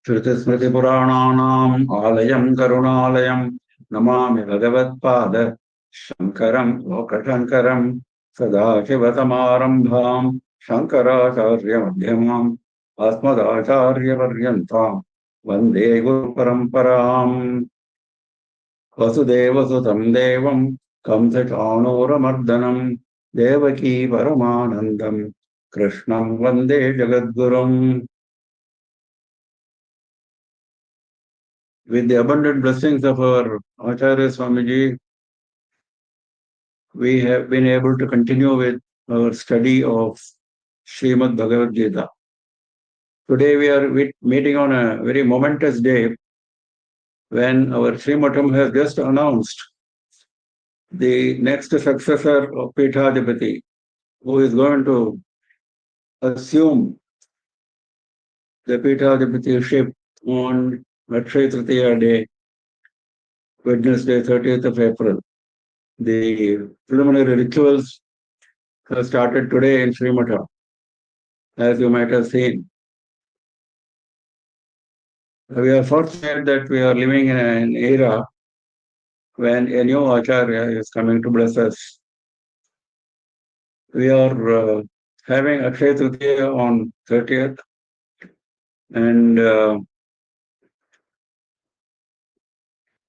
श्रुतिस्मृतिपुराणानाम् आलयम् करुणालयम् नमामि भगवत्पाद शङ्करम् लोकशङ्करम् सदाशिवसमारम्भाम् शङ्कराचार्यमध्यमाम् अस्मदाचार्यपर्यन्ताम् वन्दे गुरुपरम्पराम् वसुदेवसुतम् देवम् कंसचाणूरमर्दनम् देवकी परमानन्दम् कृष्णम् वन्दे जगद्गुरुम्. With the abundant blessings of our Acharya Swamiji, we have been able to continue with our study of Srimad Bhagavad Gita. Today we are meeting on a very momentous day when our Sri Matam has just announced the next successor of Peethadipati, who is going to assume the Peethadipati-ship on Akshaya Tritiya day, Wednesday, 30th of April. The preliminary rituals have started today in Sri Mata, as you might have seen. We are fortunate that we are living in an era when a new Acharya is coming to bless us. We are having Akshaya Tritiya on 30th, and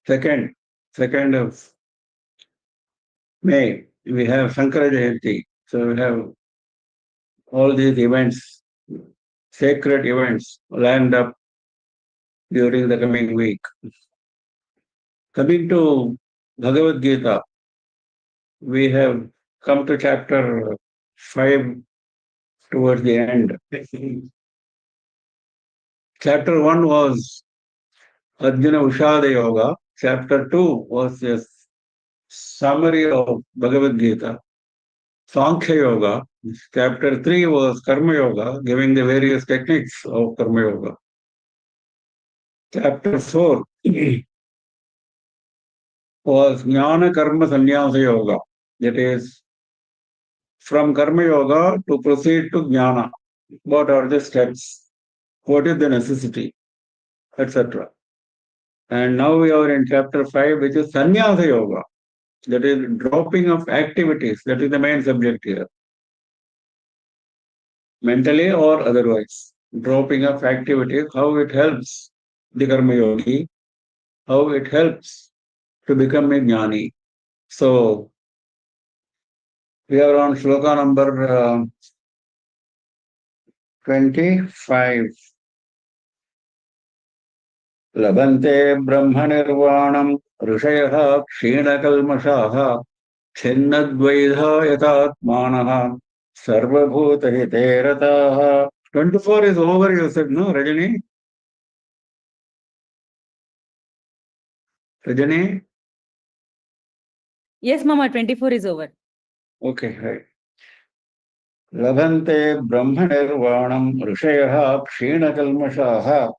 2nd of May, we have Shankara Jayanti. So we have all these events, sacred events, lined up during the coming week. Coming to Bhagavad Gita, we have come to chapter 5 towards the end. Chapter 1 was Arjuna Ushada Yoga. Chapter 2 was a summary of Bhagavad Gita. Sankhya Yoga. Chapter 3 was Karma Yoga, giving the various techniques of Karma Yoga. Chapter 4 was Jnana Karma Sannyasa Yoga. That is, from Karma Yoga to proceed to Jnana. What are the steps? What is the necessity? Etc. And now we are in chapter 5, which is Sannyasa Yoga. That is dropping of activities. That is the main subject here. Mentally or otherwise. Dropping of activities, how it helps the Karma Yogi, how it helps to become a Jnani. So, we are on shloka number 25. Labante brahmanirvanam rishayah kshenakalmashaha छिन्नद्वैधा यथात्मानः सर्वभूतहिते रताः. 24 is over, you said, no, Rajani? Rajani? Yes, Mama, 24 is over. Okay, right. Labhante brahmanirvanam rishayah kshenakalmashaha.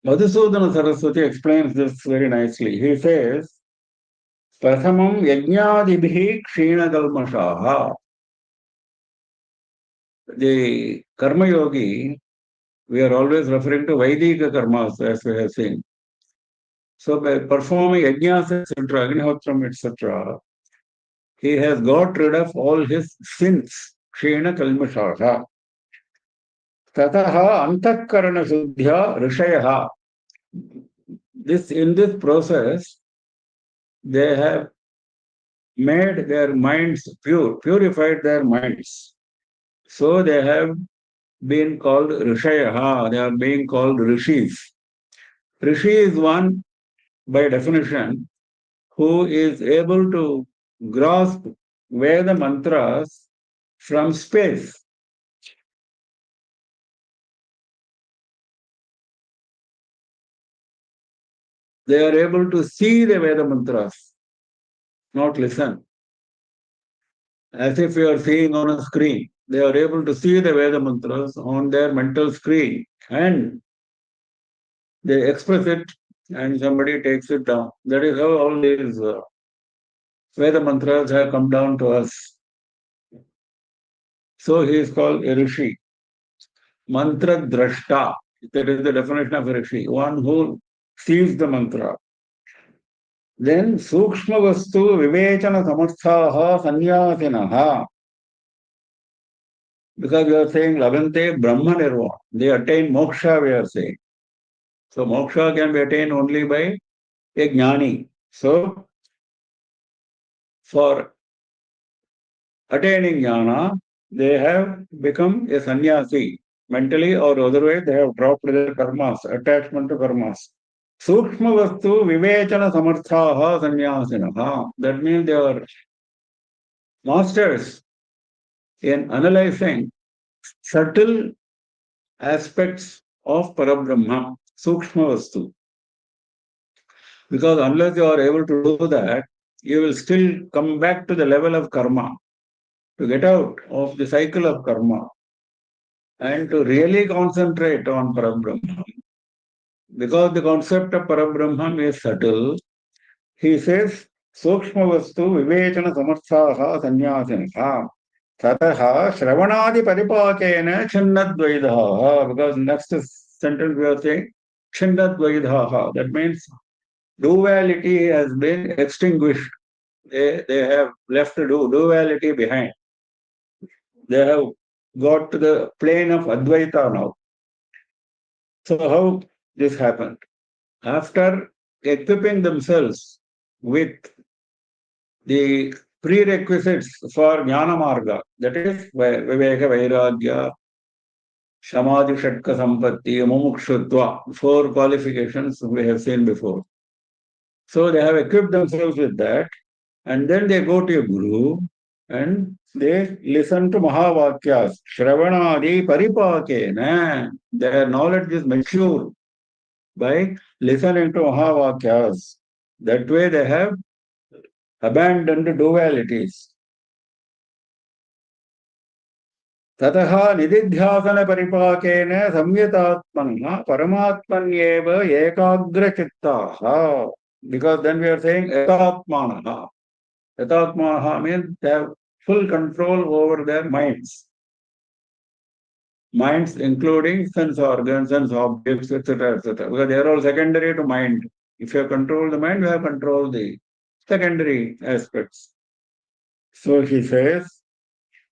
Madhusudana Saraswati explains this very nicely. He says, Prathamam yajnadibhi kshenakalmashaha. The Karma Yogi, we are always referring to Vaidika karmas, as we have seen. So by performing yajnas, etc., Agnihotram, etc., he has got rid of all his sins. Kshena kalmashaha. Tataha antakarana shuddhya rishayaha. In this process, they have made their minds pure, purified their minds. So they have been called rishayaha. They are being called rishis. Rishi is one, by definition, who is able to grasp Veda mantras from space. They are able to see the Veda mantras, not listen. As if you are seeing on a screen. They are able to see the Veda mantras on their mental screen and they express it and somebody takes it down. That is how all these Veda mantras have come down to us. So he is called a rishi. Mantra drashta. That is the definition of a rishi. One who sees the mantra. Then sukshma vastu vivechana samarthaha sanyasinaha. Because we are saying labhante brahma nirvana. They attain moksha, we are saying. So moksha can be attained only by a jnani. So for attaining jnana, they have become a sannyasi. Mentally or otherwise, they have dropped their karmas, attachment to karmas. Sukshma vastu vivechana samarthaha sannyasinaha. That means they are masters in analyzing subtle aspects of Parabrahma, Sukshma Vastu. Because unless you are able to do that, you will still come back to the level of karma, to get out of the cycle of karma and to really concentrate on Parabrahma. Because the concept of Parabrahma is subtle, he says, Sukshma Vastu Vivechana Samarthaha Sanyasinaha. Tataha Shravanadi Paripakena Chinnadvaidaha. Because next sentence we are saying Chinnadvaidaha. That means duality has been extinguished. They have left duality behind. They have got to the plane of Advaita now. So how this happened? After equipping themselves with the prerequisites for Jnana Marga, that is Viveka Vairagya, Samadhi Shatka Sampatti, Mumukshutva, 4 qualifications we have seen before. So they have equipped themselves with that, and then they go to a guru and they listen to Mahavakyas. Shravanadi Paripakena. Their knowledge is mature by listening to Mahavakyas. That way they have abandoned dualities. Tataha nididhyasana paripakena samyatatmanha paramatmanyeva ekagra chittaha. Because then we are saying etatmanaha. Etatmanaha means they have full control over their minds. Minds including sense organs, sense objects, etc., etc. Because they are all secondary to mind. If you have control the mind, you have control the secondary aspects. So he says,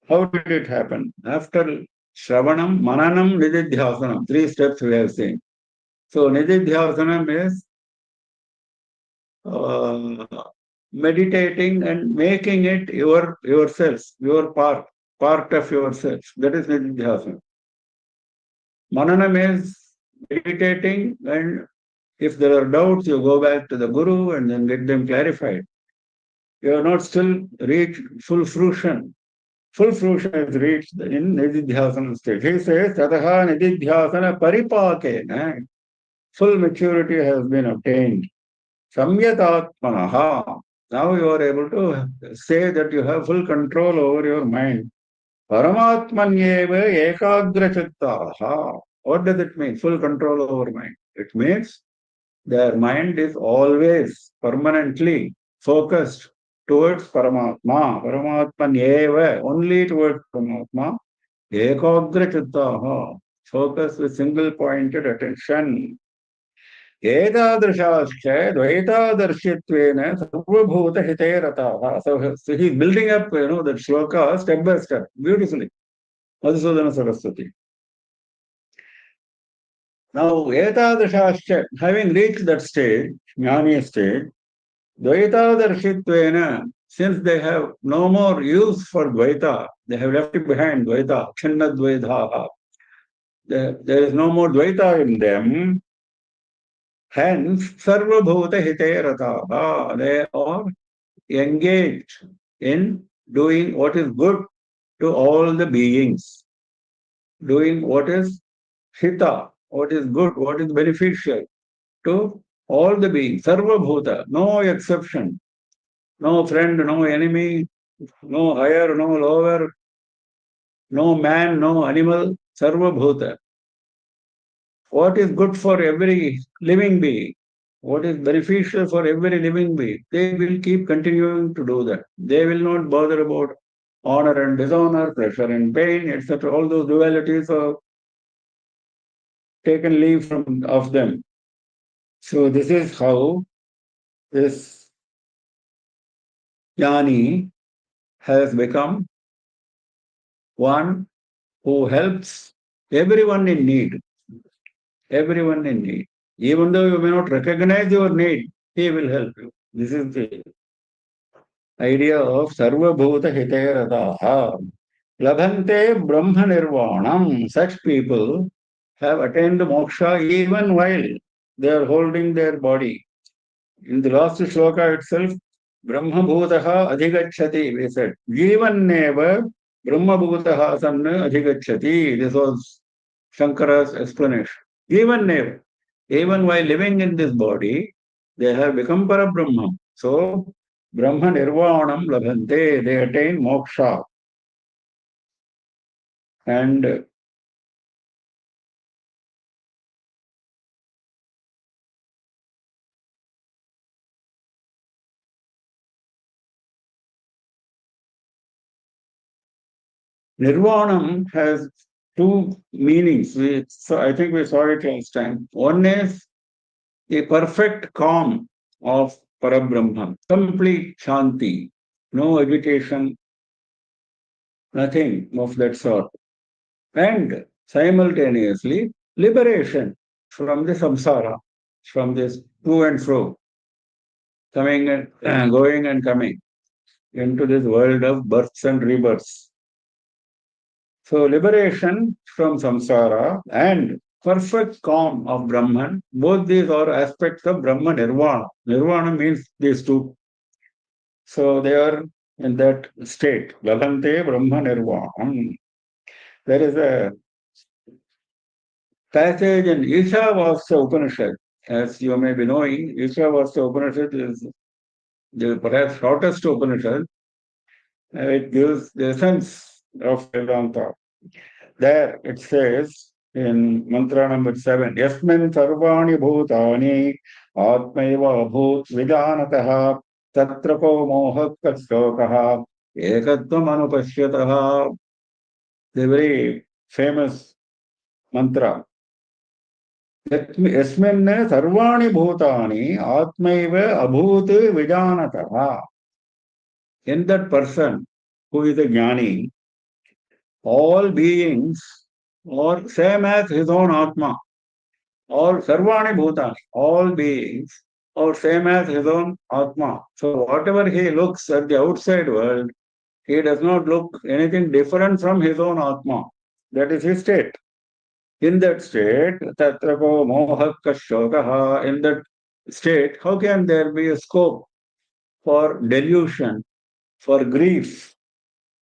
how did it happen? After Shravanam, Mananam, Nididhyasanam, 3 steps we have seen. So Nididhyasanam is meditating and making it yourself, your part of yourself. That is Nididhyasana. Mananam is meditating, and if there are doubts, you go back to the Guru and then get them clarified. You have not still reached full fruition. Full fruition is reached in Nididhyasana state. He says, Tataha Nididhyasana Paripakena. Full maturity has been obtained. Samyatatmanaha. Now you are able to say that you have full control over your mind. Paramatmanyeva ekagra chittaha. What does it mean? Full control over mind. It means their mind is always permanently focused towards Paramatma. Paramatmanyeva, only towards Paramatma. Ekagra chittaha. Focus with single pointed attention. एतादृशाश्च द्वैतादर्शित्वेन सर्वभूतहिते रताः. So he is building up, that shloka step by step, beautifully. Madhusudana Saraswati. Now, etadrishascha, having reached that stage, jnani stage, dvaitadarshittvena, since they have no more use for dvaita, they have left behind dvaita, chinnadvaidhaha. There is no more dvaita in them. Hence, sarvabhuta hite rataha. They are engaged in doing what is good to all the beings, doing what is hita, what is good, what is beneficial to all the beings. Sarvabhuta, no exception, no friend, no enemy, no higher, no lower, no man, no animal, sarvabhuta. What is good for every living being, what is beneficial for every living being, they will keep continuing to do that. They will not bother about honor and dishonor, pleasure and pain, etc. All those dualities are taken leave of them. So this is how this jnani has become one who helps everyone in need. Everyone in need. Even though you may not recognize your need, he will help you. This is the idea of Sarva Bhuta Hitayrataha. Labhante Brahma Nirvanam. Such people have attained moksha even while they are holding their body. In the last shloka itself, Brahma Bhutaha Adhigachati, we said. Jivan Brahma Bhutaha Sanna Adhigachati. This was Shankara's explanation. Even while living in this body, they have become Parabrahma. So, Brahma Nirvanam Labhante, they attain moksha. And Nirvanam has two meanings. I think we saw it last time. One is a perfect calm of Parabrahman, complete Shanti, no agitation, nothing of that sort. And simultaneously, liberation from the samsara, from this to and fro, coming and going and coming into this world of births and rebirths. So, liberation from samsara and perfect calm of Brahman, both these are aspects of Brahma Nirvana. Nirvana means these two. So, they are in that state. Labhante Brahma Nirvana. There is a passage in Ishavasya Upanishad. As you may be knowing, Ishavasya Upanishad is the perhaps shortest Upanishad. It gives the essence of Vedanta. There it says in mantra number 7, Yasmin sarvani bhutani atmaiva bhut vidanataha tatrapo mohat katstokaha ekatvam anupashyataha. The very famous mantra. Yasmin sarvani bhutani atmaiva abhut vidanataha. In that person who is a jnani, all beings are same as his own Atma. All Sarvani Bhutani, all beings are same as his own Atma. So whatever he looks at the outside world, he does not look anything different from his own Atma. That is his state. In that state, Tatrako Mohakka Shokaha, in that state, how can there be a scope for delusion, for grief?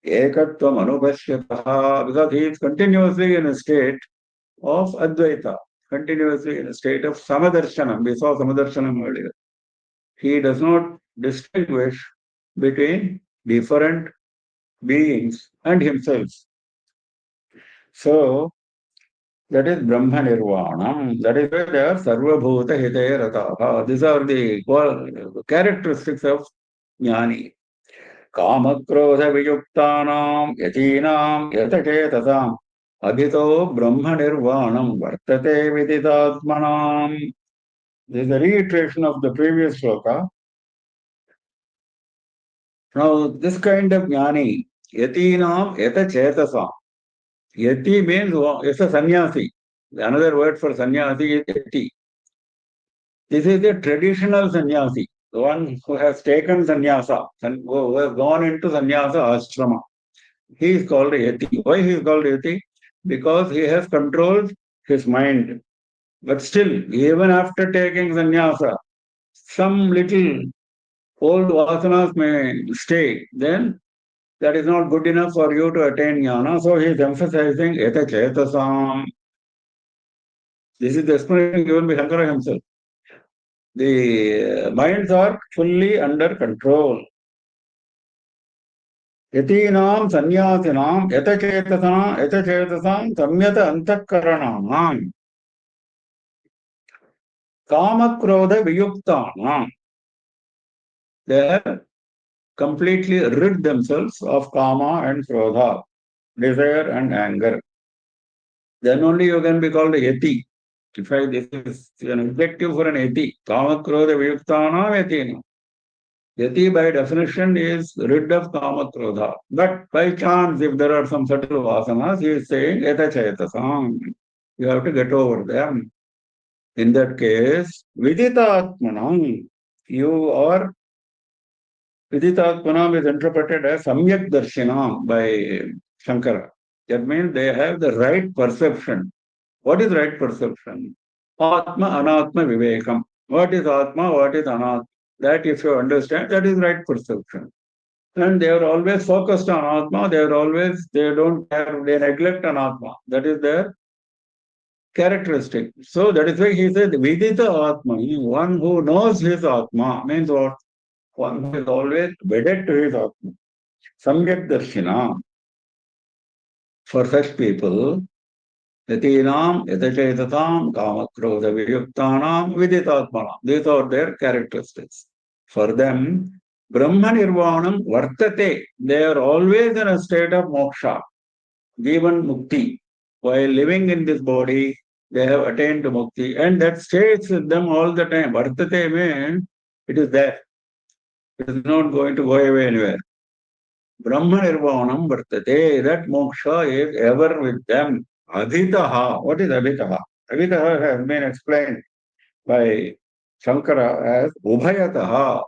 Ekatvam Anupashyataha, because he is continuously in a state of Advaita, continuously in a state of Samadarsanam. We saw Samadarsanam earlier. He does not distinguish between different beings and himself. So, that is Brahma Nirvana. That is where they are Sarva Bhuta Hitaya Rataha. These are the characteristics of Jnani. कामक्रोध वियुक्तानां यतीनां यतचेतसाम् अभितो ब्रह्म निर्वाणं वर्तते विदितात्मनाम्. This is a reiteration of the previous shloka. Now, this kind of jnani, yatinam yata chetasam. Yati means it's a sannyasi. Another word for sannyasi is yati. This is a traditional sannyasi, the one who has taken sannyasa, who has gone into sannyasa ashrama. He is called yati. Why he is called yati? Because he has controlled his mind. But still, even after taking sannyasa, some little old vasanas may stay. Then that is not good enough for you to attain jnana. So he is emphasizing yata chetasam. This is the explanation given by Shankara himself. The minds are fully under control. Yatinam sannyasinam yatachetasam samyata antakaranam kamakrodha viyuktanam. They have completely rid themselves of kama and krodha, desire and anger. Then only you can be called a yati. This is an objective for an yati. Kama krodha viyuktana yatina. Yati by definition is rid of kama krodha. But by chance, if there are some subtle vasanas, he is saying yata chaitasam. You have to get over them. In that case, vidita atmanam. You are Viditatmanam is interpreted as Samyak Darshanam by Shankara. That means they have the right perception. What is right perception? Atma, Anatma, Vivekam. What is Atma, what is Anatma? That if you understand, that is right perception. And they are always focused on Atma, they don't care, they neglect Anatma. That is their characteristic. So that is why he said, Vidita Atma, one who knows his Atma, means what? One who is always wedded to his Atma. Samyak Darshina. For such people, Yatinam, Yatachetatam, Kamakrodha Viyuktanam, Viditatmanam. These are their characteristics. For them, Brahma Nirvanam Vartate. They are always in a state of moksha, given mukti. While living in this body, they have attained to mukti. And that stays with them all the time. Vartate means it is there. It is not going to go away anywhere. Brahma Nirvanam Vartate, that moksha is ever with them. Adhitaha, what is Adhitaha? Adhitaha has been explained by Shankara as Ubhayataha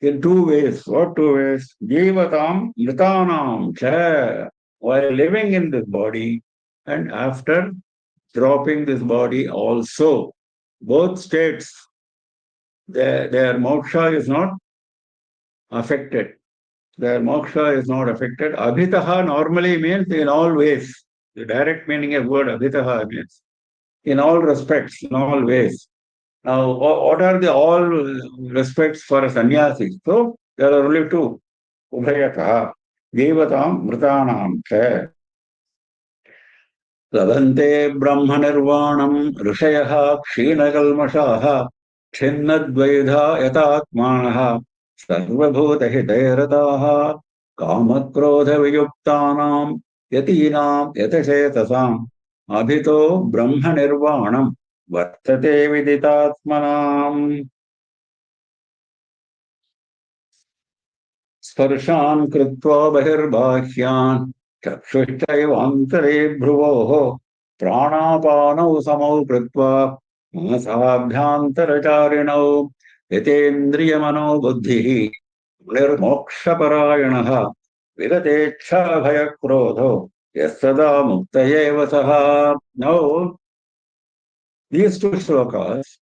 in two ways. What two ways? Jivatam Mritanam cha, while living in this body and after dropping this body also. Both states, their moksha is not affected. Their moksha is not affected. Abhitaha normally means in all ways. The direct meaning of word abhitaha means in all respects, in all ways. Now, what are the all respects for a sannyasi? So, there are only two. Ubhayataha, Jivatam, Mritanam, cha. Lavante Brahma Nirvanam, Rishayah, Kshenakalmashaha, Chinnadvaidha Yatatmanaha, Sarvabhuta Hitayrataha, Kamakrodha Viyuktanam, Yatinam Yatachesasam, Abhito Brahma Nirvanam, Vartate Viditatmanam. Sparshan Kritva Bahirbahyaan, Chakshushtaivantere Bhruvoho, Pranapanau Samau Kritva, Masabhyantaracharinav, Yatendriyamano Buddhihi, Nirmokshaparayanah, Vigatecha Bhayakrodho, Yasada Muktayeva Saha. Now, these two slokas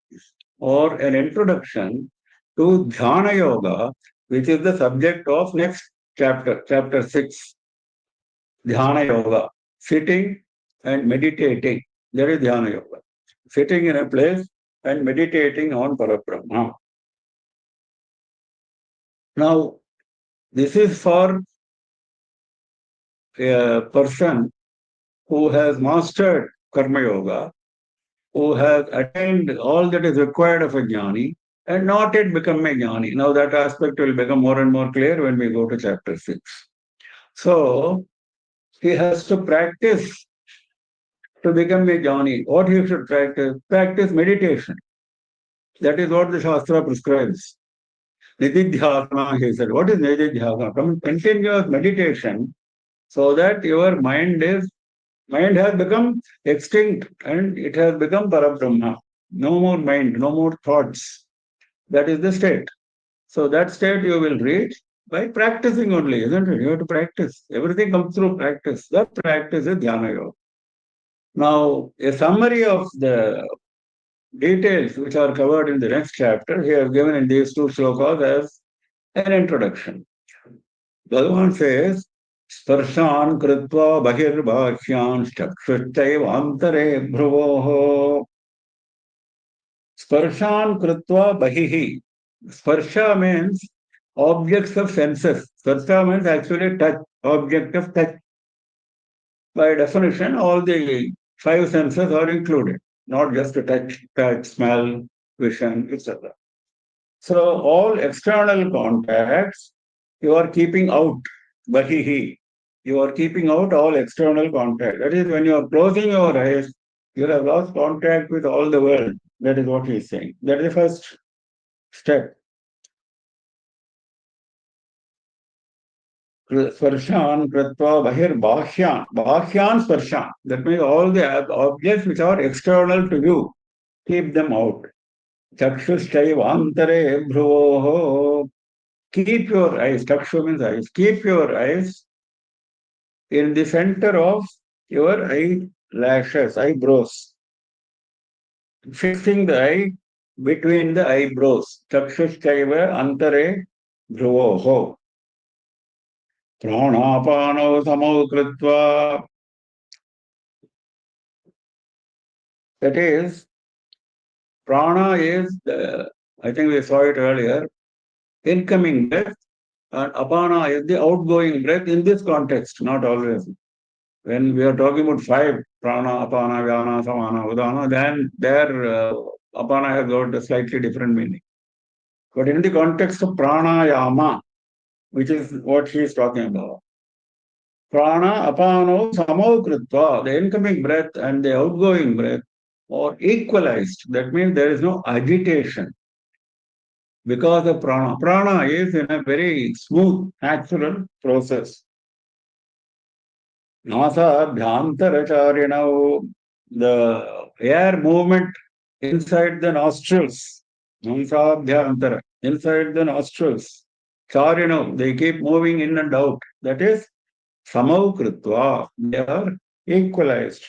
are an introduction to Dhyana Yoga, which is the subject of next chapter, chapter 6. Dhyana Yoga, sitting and meditating. That is Dhyana Yoga. Sitting in a place and meditating on Parabrahma. Now, this is for a person who has mastered Karma Yoga, who has attained all that is required of a jnani and not yet become a jnani. Now, that aspect will become more and more clear when we go to chapter 6. So, he has to practice to become a jnani. What he should practice? Practice meditation. That is what the Shastra prescribes. Nididhyasana, he said. What is Nididhyasana? Continuous meditation so that your mind has become extinct and it has become Parabrahma. No more mind, no more thoughts. That is the state. So that state you will reach by practicing only, isn't it? You have to practice. Everything comes through practice. That practice is Dhyana Yoga. Now, a summary of the details which are covered in the next chapter, he has given in these two slokas as an introduction. Bhagavan says, Sparshan Kritva Bahirbhashyan Chakshustaiva Bhruvoho. Sparshan Kritva Bahihi. Sparsha means objects of senses. Sparsha means actually touch, object of touch. By definition, all the five senses are included, not just touch, smell, vision, etc. So all external contacts You are keeping out, bahihi. You are keeping out all external contact. That is, when you are closing your eyes, you have lost contact with all the world. That is what he is saying. That is the first step. Sparshan kritva bahir bahyan. Bahyan sparshan. That means all the objects which are external to you, keep them out. Chakshushchaiva bhruvoho. Keep your eyes, chakshu means eyes, keep your eyes in the center of your eyelashes, eyebrows. Fixing the eye between the eyebrows. Chakshushchaiva antare bhruvoho. Pranapano samau kritva. That is, prana is, I think we saw it earlier, incoming breath, and apana is the outgoing breath in this context, not always. When we are talking about five, prana, apana, vyana, samana, udana, then there apana has got a slightly different meaning. But in the context of pranayama, which is what he is talking about, prana, apano, samau kritva, the incoming breath and the outgoing breath are equalized. That means there is no agitation because of prana. Prana is in a very smooth, natural process. Nasa bhyantaracharinav, the air movement inside the nostrils. Nasa bhyantara, inside the nostrils. Charinav, they keep moving in and out. That is samau kritva, they are equalized.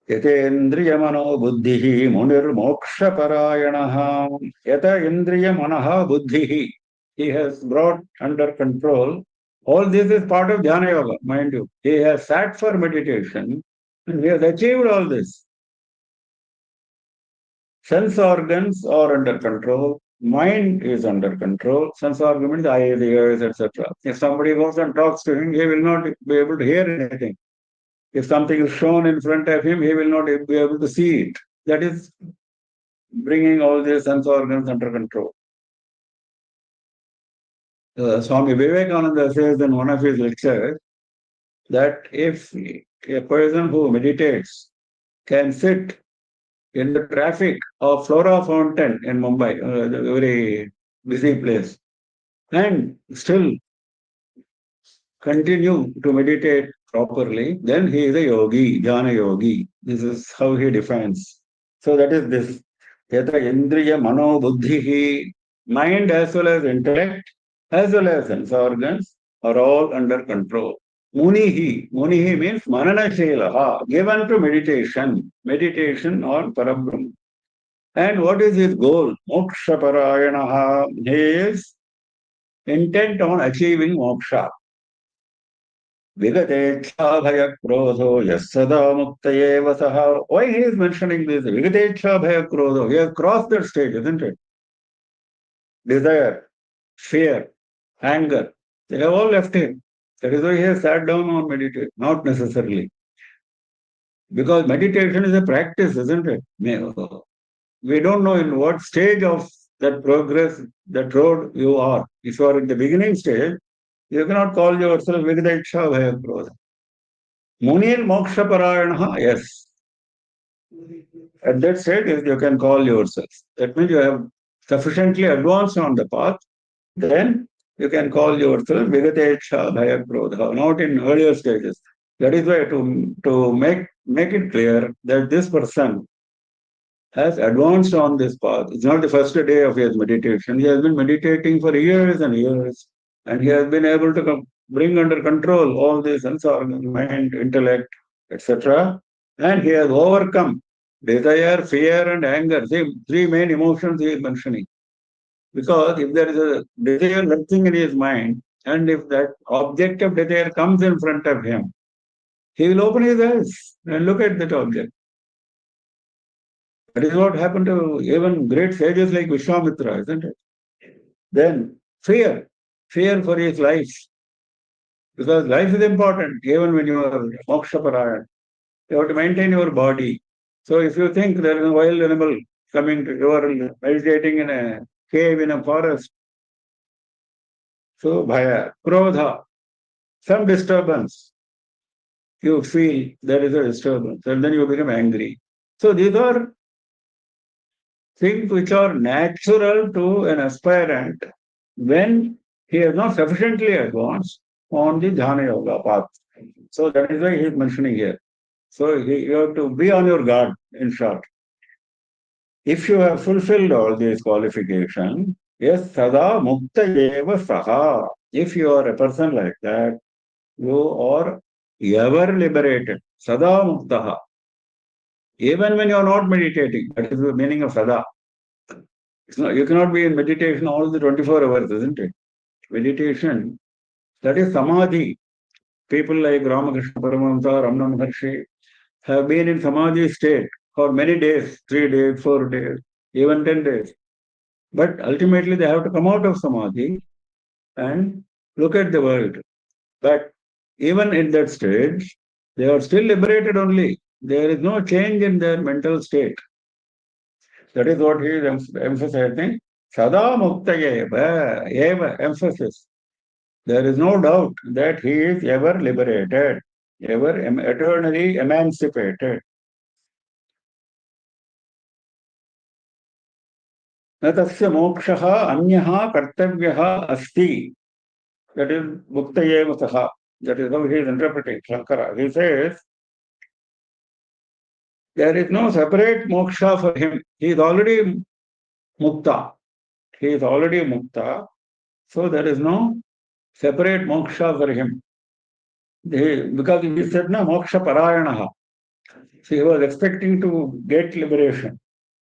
Yatendriya mano buddhihi munir moksha parayanaha. Yata indriya manaha buddhihi. He has brought under control. All this is part of Dhyana Yoga, mind you. He has sat for meditation and he has achieved all this. Sense organs are under control. Mind is under control. Sense organ means the eyes, the ears, etc. If somebody goes and talks to him, he will not be able to hear anything. If something is shown in front of him, he will not be able to see it. That is bringing all these sense organs under control. Swami Vivekananda says in one of his lectures that if a person who meditates can sit in the traffic of Flora Fountain in Mumbai, a very busy place, and still continue to meditate properly, then he is a yogi, jnana yogi. This is how he defines. So that is this. Yata indriya mano buddhihi, mind as well as intellect, as well as sense organs are all under control. Munihi means mananashelaha, given to meditation, meditation on Parabrahma. And what is his goal? Moksha parayanaha, he is intent on achieving moksha. Vigatecha bhaya krodho yasada muktaye vasaha. Why he is mentioning this? Vigatecha bhaya krodho. He has crossed that stage, isn't it? Desire, fear, anger, they have all left him. That is why he has sat down on meditation. Not necessarily. Because meditation is a practice, isn't it? We don't know in what stage of that progress, that road you are. If you are in the beginning stage, you cannot call yourself Vigadeksha Bhaya Krodha. Munir Moksha Parayanaha, yes. At that stage, you can call yourself. That means you have sufficiently advanced on the path, then you can call yourself Vigatecha Bhaya Krodha, not in earlier stages. That is why to make it clear that this person has advanced on this path. It's not the first day of his meditation. He has been meditating for years and years, and he has been able to bring under control all these sense organs, mind, intellect, etc. And he has overcome desire, fear, and anger. See, three main emotions he is mentioning. Because if there is a desire lurking in his mind, and if that object of desire comes in front of him, he will open his eyes and look at that object. That is what happened to even great sages like Vishwamitra, isn't it? Then fear for his life. Because life is important, even when you are moksha parayan. You have to maintain your body. So if you think there is a wild animal coming to, you are meditating in a cave in a forest, So bhaya, krodha, some disturbance. You feel there is a disturbance and then you become angry. So these are things which are natural to an aspirant when he is not sufficiently advanced on the Dhyana Yoga path. So that is why he is mentioning here. So you have to be on your guard, in short. If you have fulfilled all these qualifications, yes, sada mukta eva saha. If you are a person like that, you are ever liberated. Sada muktaha. Even when you are not meditating, that is the meaning of sada. You cannot be in meditation all the 24 hours, isn't it? Meditation, that is samadhi. People like Ramakrishna Paramahamsa, Ramana Maharshi have been in samadhi state for many days, 3 days, 4 days, even 10 days. But ultimately they have to come out of samadhi and look at the world. But even in that stage, they are still liberated only. There is no change in their mental state. That is what he is emphasizing. Sada mukta eva, emphasis. There is no doubt that he is ever liberated, ever eternally emancipated. न तस्य मोक्षः अन्यः कर्तव्यः अस्ति. That is mukta eva saha. That is how he is interpreting Shankara. He says, there is no separate moksha for him. He is already mukta. He is already mukta. So there is no separate moksha for him. Because he said, na moksha parayanaha. So he was expecting to get liberation.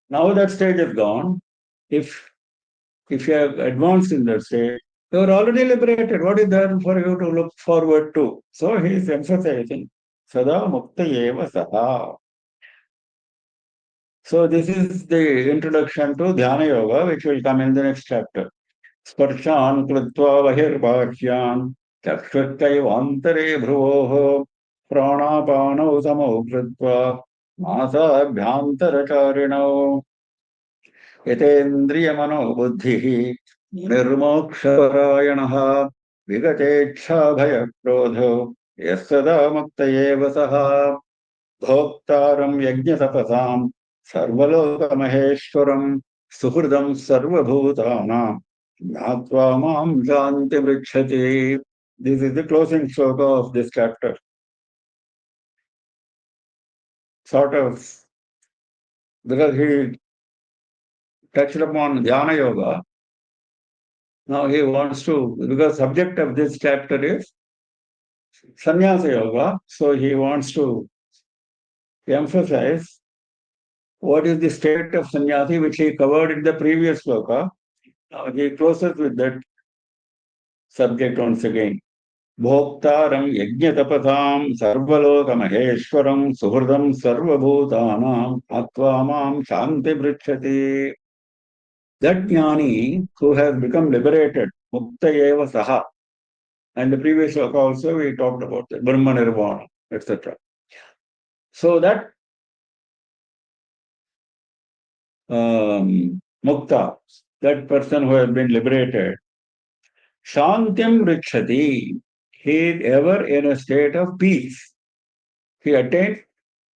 Now that stage is gone. If you have advanced in that state, you are already liberated. What is there for you to look forward to? So he is emphasizing Sada Mukta Eva Saha. So this is the introduction to Dhyana Yoga, which will come in the next chapter. Sparshan Krutva Vahirbhakyan Chakshvattaivantere Bhruvoh Pranapanau Samau Krutva Masabhyantaracharino यतेन्द्रियमनोबुद्धिः निर्मोक्षपरायणः विगतेच्छाभयक्रोधो यः सदा मुक्त एव सः भोक्तारं यज्ञतपसां सर्वलोकमहेश्वरं सुहृदं सर्वभूतानां ज्ञात्वा मां शान्तिमृच्छति. This is the closing sloka of this chapter. Sort of, because he touched upon Dhyana Yoga, now he wants to, because subject of this chapter is Sannyasa Yoga, so he wants to emphasize what is the state of sannyasi, which he covered in the previous sloka. Now he closes with that subject once again. Bhoktaram yajñatapatham sarvaloka maheshwaram suhridam sarvabhutanam attvamam shanti pritchati. That jnani who has become liberated, mukta eva saha. And the previous sloka also we talked about that, Brahma Nirvana, etc. So that mukta, that person who has been liberated, shantim richati, he is ever in a state of peace. He attains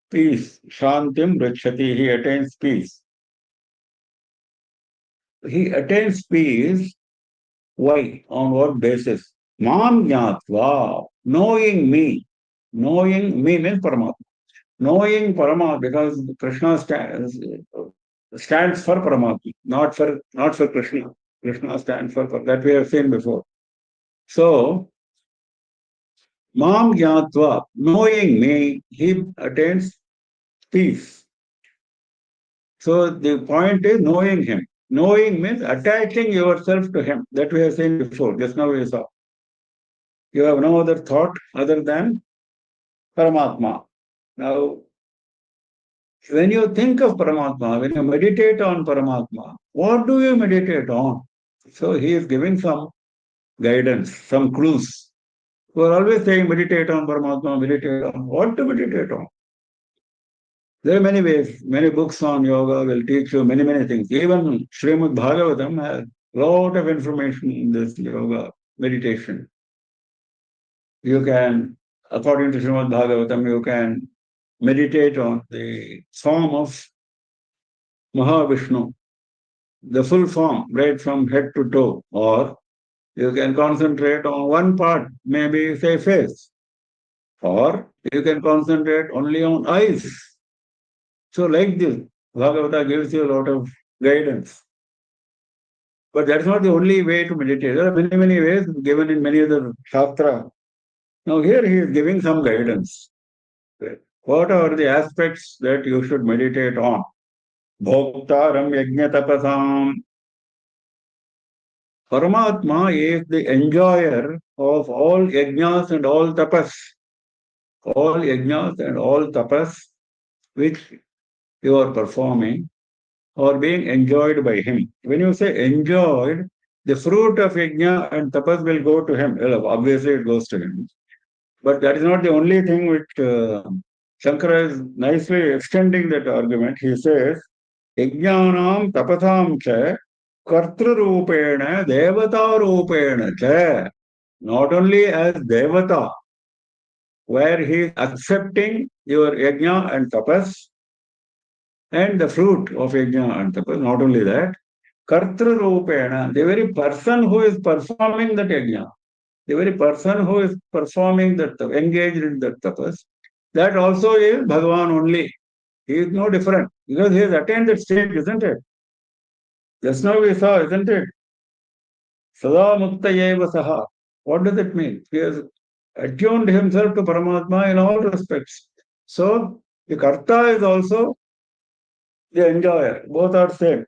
peace. Shantim richati, he attains peace. He attains peace. Why? On what basis? Mam jnatva, knowing me. Knowing me means Paramatma. Knowing Paramatma, because Krishna stands for Paramatma, not for Krishna. Krishna stands for that we have seen before. So, Mam Jnatva, knowing me, he attains peace. So the point is knowing him. Knowing means attaching yourself to him. That we have seen before. Just now we saw. You have no other thought other than Paramatma. Now, when you think of Paramatma, when you meditate on Paramatma, what do you meditate on? So he is giving some guidance, some clues. We are always saying meditate on Paramatma, meditate on. What to meditate on? There are many ways. Many books on yoga will teach you many things. Even Srimad Bhagavatam has a lot of information in this yoga. meditation. You can, according to Srimad Bhagavatam, you can meditate on the form of Mahavishnu, the full form, right from head to toe, or you can concentrate on one part, maybe say face, or you can concentrate only on eyes. So like this, Bhagavata gives you a lot of guidance. But that's not the only way to meditate. There are many, many ways given in many other shastra. Now here he is giving some guidance. What are the aspects that you should meditate on? Bhoktaram yajna tapasam. Paramatma is the enjoyer of all yajnas and all tapas. All yajnas and all tapas which you are performing or being enjoyed by him. When you say enjoyed, the fruit of yajna and tapas will go to him. Well, obviously, it goes to him. But that is not the only thing which Shankara is nicely extending that argument. He says, yajnanam tapasam cha kartrurupena devata rupena cha. Not only as devata, where he is accepting your yajna and tapas, and the fruit of yajna and tapas. Not only that, kartra rupena, the very person who is performing that yajna, the very person who is performing that, engaged in that tapas, that also is Bhagavan only. He is no different because he has attained that stage, isn't it? Just now we saw, isn't it? Sada mukta yeva saha. What does it mean? He has attuned himself to Paramatma in all respects. So the karta is also the enjoyer. Both are same.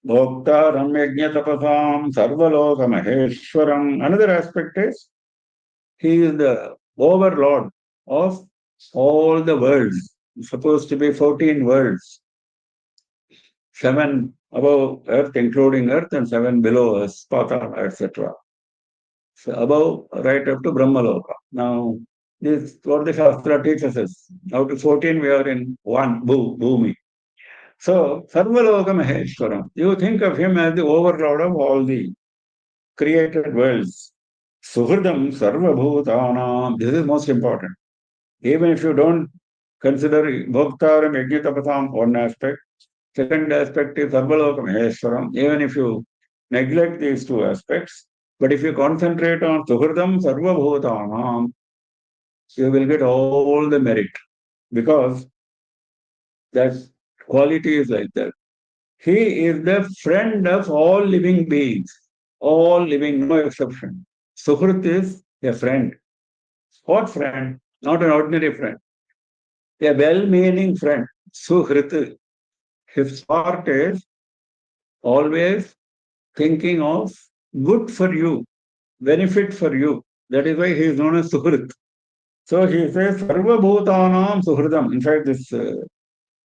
Bhoktaram yajna tapasam sarvaloka maheshwaram. Another aspect is he is the overlord of all the worlds. It's supposed to be 14 worlds. 7 above earth, including earth, and 7 below us, Patala, etc. So above, right up to Brahmaloka. Now, this is what the Shastra teaches us. Out of 14, we are in one, Bhumi. So, Sarvaloka Maheshwaram. You think of him as the overlord of all the created worlds. Suhridam Sarvabhutanam. This is most important. Even if you don't consider Bhoktaram Yajnatapasam one aspect, second aspect is Sarvaloka Maheshwaram. Even if you neglect these two aspects, but if you concentrate on Suhridam Sarvabhutanam, you will get all the merit because that quality is like that. He is the friend of all living beings, all living, no exception. Suhrit is a friend. What friend? Not an ordinary friend. A well-meaning friend. Suhrit. His part is always thinking of good for you, benefit for you. That is why he is known as Suhrit. So he says, Sarva Bhutanam Suhridam. In fact, this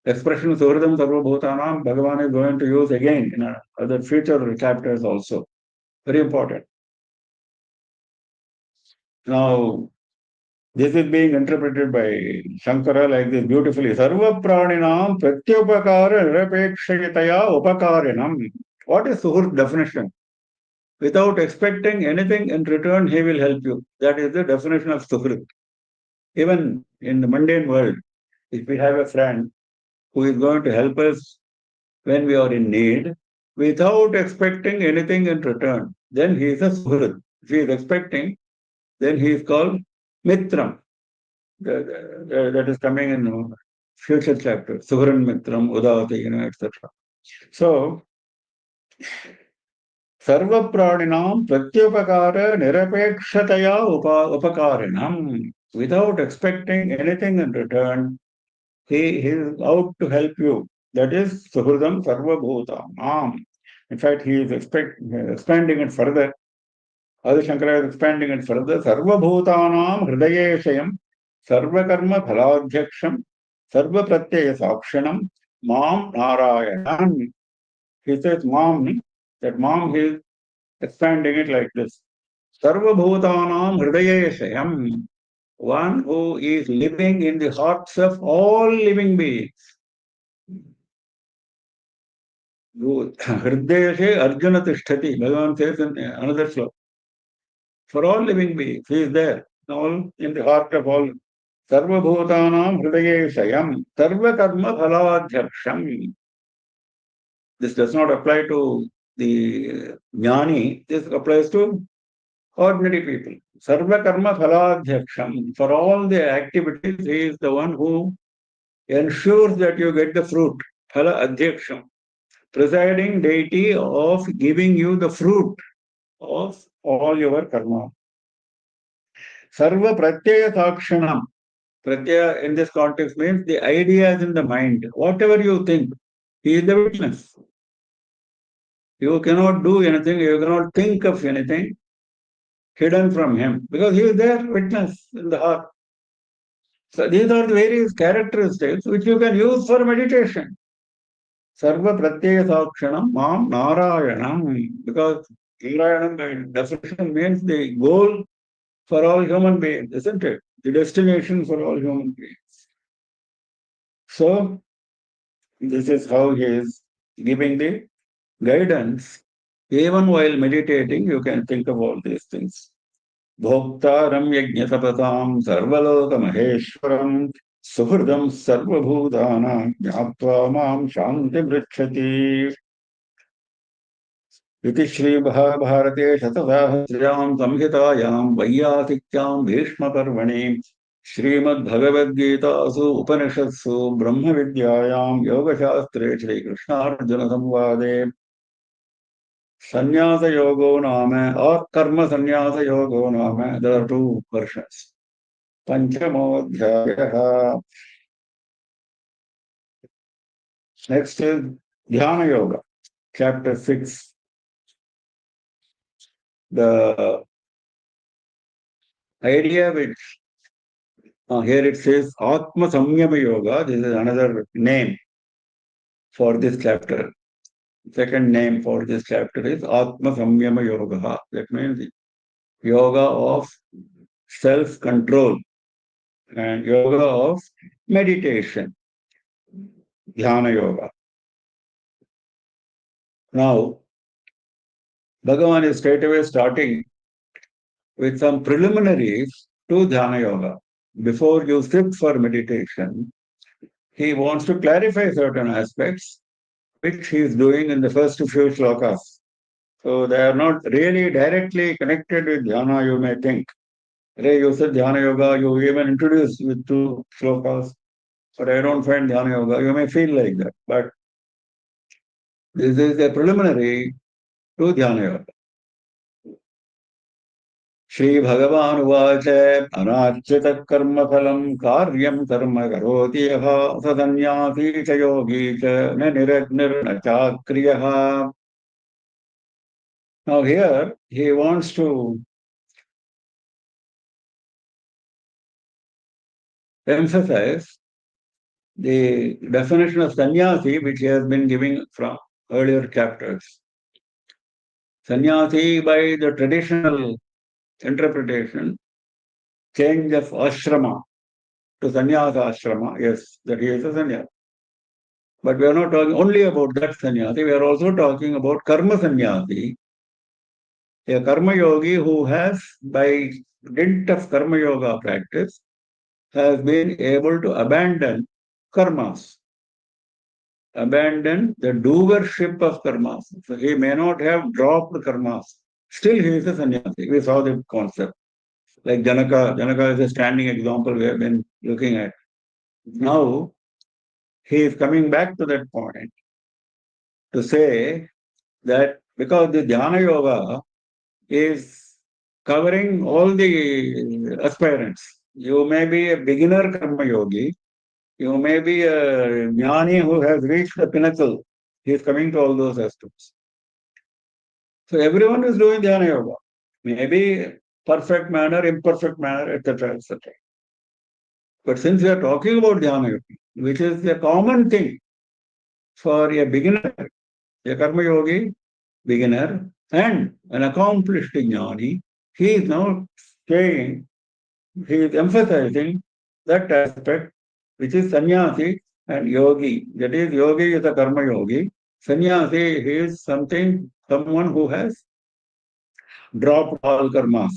expression Suhridam Sarva Bhutanam, Bhagavan is going to use again in other future chapters also. Very important. Now, this is being interpreted by Shankara like this beautifully. Sarva Praninam Pratyupakara Nirapekshayataya Upakarinam. What is Suhrit definition? Without expecting anything in return, he will help you. That is the definition of Suhrit. Even in the mundane world, if we have a friend who is going to help us when we are in need, without expecting anything in return, then he is a Suhrit. If he is expecting, then he is called Mitram. That is coming in future chapter. Suhran Mitram, Udavati, etc. So, Sarva Praninam Pratyupakara Nirapekshitaya Upakarinam. Without expecting anything in return, he is out to help you. That is Suhridam Sarva Bhutanam. In fact, he is expanding it further. Adi Shankara is expanding it further. Sarva Bhutanam Hridayeshayam Sarva Karma Phaladhyaksham Sarva Pratyaya Sakshanam Mam Narayanan. He says Mam, that Mam is expanding it like this. Sarva Bhutanam Hridayeshayam. One who is living in the hearts of all living beings. Hridayeshe Arjuna Tishtati. Bhagavan says in another sloka. for all living beings. He is there, all in the heart of all. Sarva Bhutanam Hridayeshayam Sarva Karma Phaladhyaksham. This does not apply to the Jnani, this applies to ordinary people. Sarva Karma Phaladhyaksham. For all the activities, he is the one who ensures that you get the fruit. Phala Adhyaksham. Presiding deity of giving you the fruit of all your karma. Sarva Pratyaya Sakshanam. Pratyaya in this context means the ideas in the mind. Whatever you think, he is the witness. You cannot do anything, you cannot think of anything hidden from him because he is there, witness in the heart. So these are the various characteristics which you can use for meditation. Sarva Pratyaya Sakshanam Mam Narayanam. Because Narayanam by definition means the goal for all human beings, isn't it? The destination for all human beings. So, this is how he is giving the guidance. Even while meditating, you can think of all these things. Bhoktaram yajñatapatam sarvaloka maheshwaram suhridam sarvabhutana jnatva mam shanti vricchati. इति श्रीमहाभारते शतसाहस्र्यां संहितायां वैयासिक्यां भीष्मपर्वणि श्रीमद्भगवद्गीतासु उपनिषत्सु ब्रह्मविद्यायां योगशास्त्रे श्रीकृष्णार्जुनसंवादे संन्यासयोगो नाम और कर्मसंन्यासयोगो नाम there are two versions. पंचमोऽध्यायः. Next is Dhyana Yoga, chapter 6. The idea which here it says Atma Samyama Yoga. This is another name for this chapter. Second name for this chapter is Atma Samyama Yoga. That means yoga of self-control and yoga of meditation. Dhyana Yoga. Now, Bhagavan is straight away starting with some preliminaries to Dhyana Yoga. Before you sit for meditation, he wants to clarify certain aspects which he is doing in the first few shlokas. So they are not really directly connected with Dhyana, you may think. Hey, you said Dhyana Yoga, you even introduced with 2 shlokas, but I don't find Dhyana Yoga. You may feel like that. But this is a preliminary to Dhyana Yoga. Shri Bhagavan Uvacha Anachita Karma Phalam Karyam Karma Karoti Yaha Sadanyati Cha Yogi Cha Niragnir Nachakriyaha. Now here he wants to emphasize the definition of sannyasi which he has been giving from earlier chapters. Sannyasi by the traditional interpretation, change of ashrama to sannyasa ashrama, yes, that he is a sannyasi. But we are not talking only about that sannyasi, we are also talking about karma sannyasi, a karma yogi who has, by dint of karma yoga practice, has been able to abandon karmas, abandon the doership of karmas. So he may not have dropped karmas. Still he is a sannyasi. We saw the concept. Like Janaka. Janaka is a standing example we have been looking at. Now, he is coming back to that point to say that because the Dhyana Yoga is covering all the aspirants. You may be a beginner karma yogi. You may be a jnani who has reached the pinnacle. He is coming to all those aspects. So everyone is doing Dhyana Yoga. Maybe perfect manner, imperfect manner, etc., etc. But since we are talking about Dhyana Yoga, which is a common thing for a beginner, a karma yogi, beginner, and an accomplished jnani, he is now saying, he is emphasizing that aspect which is sannyasi and yogi. That is, yogi is a karma yogi. Sannyasi is someone who has dropped all karmas.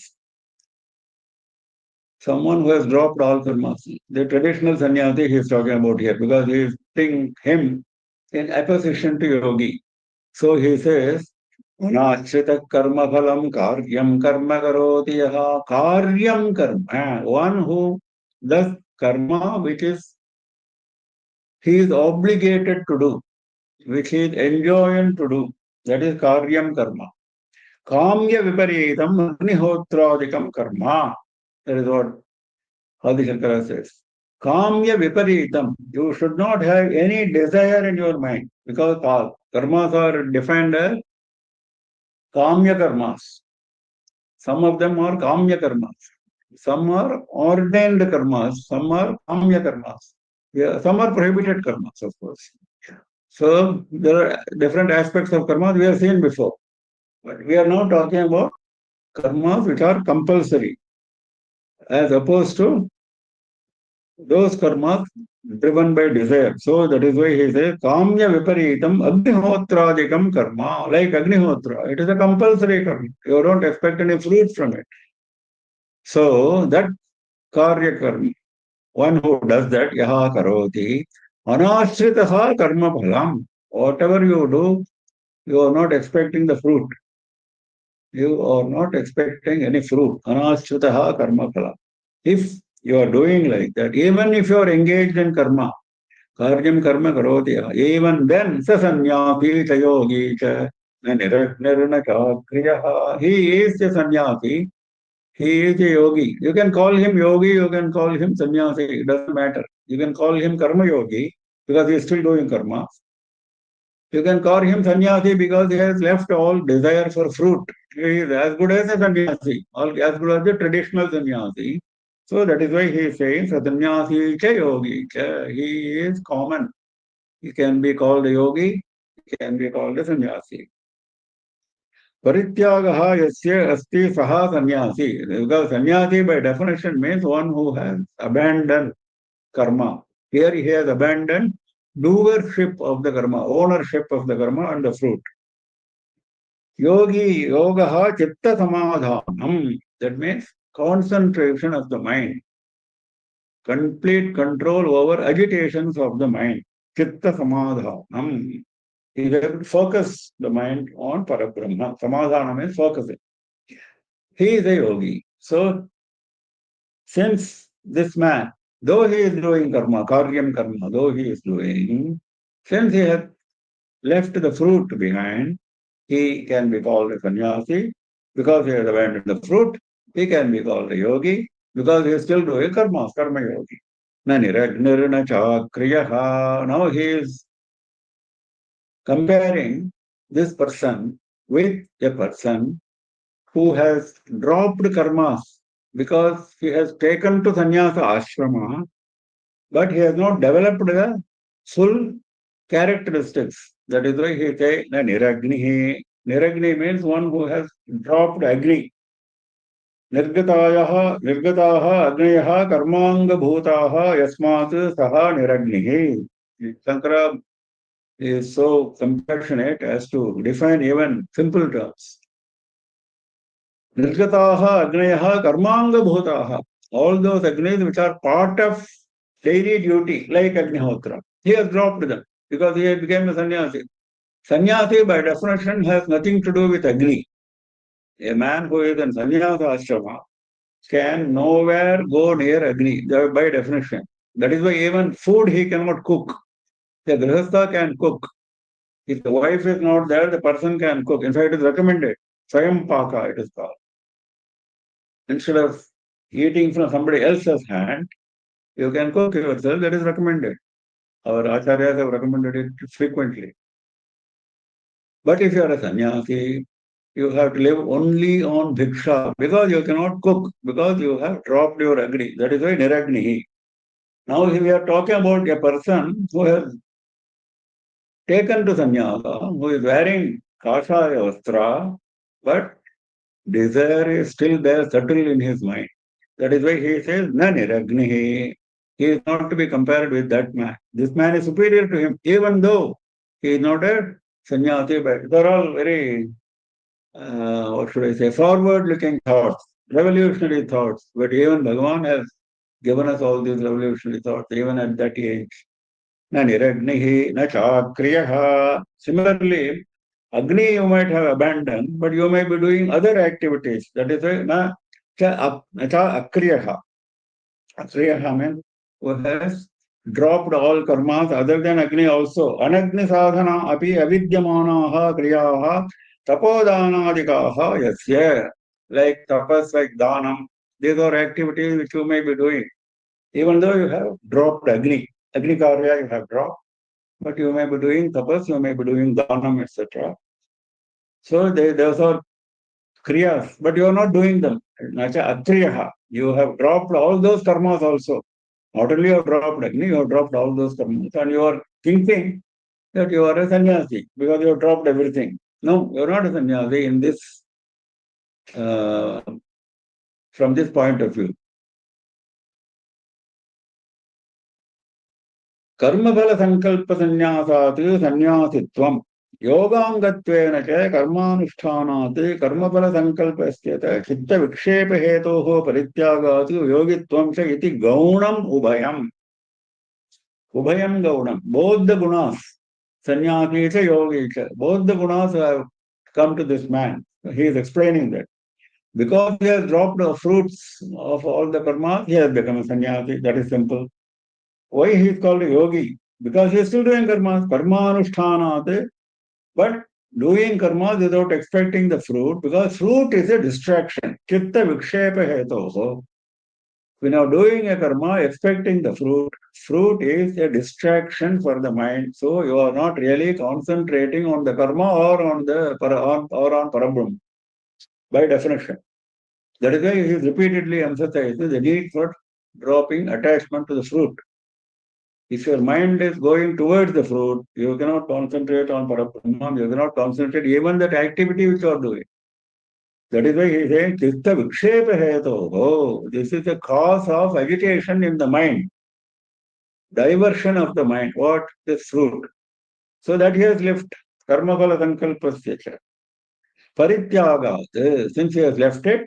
someone who has dropped all karmas. The traditional sannyasi he is talking about here because he is putting him in opposition to yogi. So he says, Anachrita karma phalam karyam karma karoti yaha karyam karma. One who does karma which is he is obligated to do, which he is enjoined to do. That is karyam karma. Kamya viparitam agnihotraadikam karma. That is what Adi Shankara says. Kamya viparitam. You should not have any desire in your mind because karmas are defined as kamya karmas. Some of them are kamya karmas. Some are ordained karmas. Some are kamya karmas. Yeah, some are prohibited karmas, of course. So there are different aspects of karmas we have seen before. But we are now talking about karmas which are compulsory as opposed to those karmas driven by desire. So that is why he says, Kamya Viparitam Agnihotraadikam karma, like Agnihotra. It is a compulsory karma. You don't expect any fruit from it. So that Karya karma, one who does that, Yaha Karoti, Anashritaha karma phalam. Whatever you do, you are not expecting the fruit. You are not expecting any fruit. Anashritaha karma phalam. If you are doing like that, even if you are engaged in karma, karyam karma karoti, even then, sa sannyasi cha yogi cha nirna cha kriyaha. He is a sannyasi, he is a yogi. You can call him yogi, you can call him sannyasi, it doesn't matter. You can call him karma yogi because he is still doing karma. You can call him sannyasi because he has left all desire for fruit. He is as good as a sannyasi, as good as the traditional sannyasi. So that is why he is saying sannyasi cha yogi cha. He is common. He can be called a yogi, he can be called a sannyasi. Parityagaha yasya asti saha sannyasi. Because sannyasi by definition means one who has abandoned karma. Here he has abandoned doership of the karma, ownership of the karma and the fruit. Yogi, yogaha chitta samadhanam. That means concentration of the mind, complete control over agitations of the mind. Chitta samadhanam. He will focus the mind on Parabrahma. Samadhana means focusing. He is a yogi. So, since this man, though he is doing karma, karyam karma, though he is doing, since he has left the fruit behind, he can be called a sannyasi. Because he has abandoned the fruit, he can be called a yogi because he is still doing karma yogi. Nirna cha kriyaha. Now he is comparing this person with a person who has dropped karmas because he has taken to sannyasa ashrama, but he has not developed the full characteristics. That is why he says niragnihi. Niragni means one who has dropped agni. Nirgataha agnayaha karmanga bhutaha yasmat saha niragnihi. Shankara is so compassionate as to define even simple terms. Nirgataha agnayaha karmanga bhutaha. All those agnis which are part of daily duty, like Agnihotra. He has dropped them because he became a sannyasi. Sannyasi, by definition, has nothing to do with Agni. A man who is in sannyasa ashrama can nowhere go near Agni, by definition. That is why even food he cannot cook. The grihastha can cook. If the wife is not there, the person can cook. In fact, it is recommended. Swayam Paka, it is called. Instead of eating from somebody else's hand, you can cook yourself. That is recommended. Our acharyas have recommended it frequently. But if you are a sannyasi, you have to live only on bhiksha because you cannot cook, because you have dropped your agni. That is why niragnihi. Now we are talking about a person who has taken to sannyasa, who is wearing kashaya vastra, but desire is still there, subtle in his mind. That is why he says, na niragnihi. He is not to be compared with that man. This man is superior to him, even though he is not a sannyasi. But they're all very, what should I say, forward-looking thoughts. revolutionary thoughts. But even Bhagavan has given us all these revolutionary thoughts, even at that age. Na niragnihi, na chakriyaha. Similarly, Agni you might have abandoned, but you may be doing other activities. That is why na cha akriyaha. Akriyaha means who has dropped all karmas other than Agni also. Anagni sadhana api avidyamanaha kriyaha tapodanadikaha yasya. Like tapas, like dhanam. These are activities which you may be doing. Even though you have dropped Agni. Agni karya you have dropped. But you may be doing tapas, you may be doing dhanam, etc. So those are kriyas, but you are not doing them. Nacha atriyaha. You have dropped all those karmas also. Not only you have dropped Agni, you have dropped all those karmas. And you are thinking that you are a sannyasi because you have dropped everything. No, you are not a sannyasi in this, uh, from this point of view. Karmabala sankalpa sannyasat sannyasitvam. योगांगत्वेन च कर्मानुष्ठानात् कर्मफल संकल्पस्य चित्त विक्षेप हेतोः परित्यागात् योगित्वं च इति गौणम् उभयम् गौणम्. Both the gunas, sannyasi च yogi च, both the gunas have come to this man. He is explaining that because he has dropped the fruits of all the karmas, he has become a sannyasi. That is simple. Why he is called a yogi? Because he is still doing karmas, karmanushthanaat. But doing karma without expecting the fruit, because fruit is a distraction. Chitta vikshepa hetoho. When you are doing a karma expecting the fruit, fruit is a distraction for the mind. So you are not really concentrating on the karma or on Parabrahma by definition. That is why he is repeatedly emphasizing the need for dropping attachment to the fruit. If your mind is going towards the fruit, you cannot concentrate on Parabrahma, you cannot concentrate even that activity which you are doing. That is why he is saying, Chitta Vikshepa Heto. Oh, this is the cause of agitation in the mind, diversion of the mind. What? This fruit. So that he has left Karma Phala Sankalpasya. Parityagat. Since he has left it,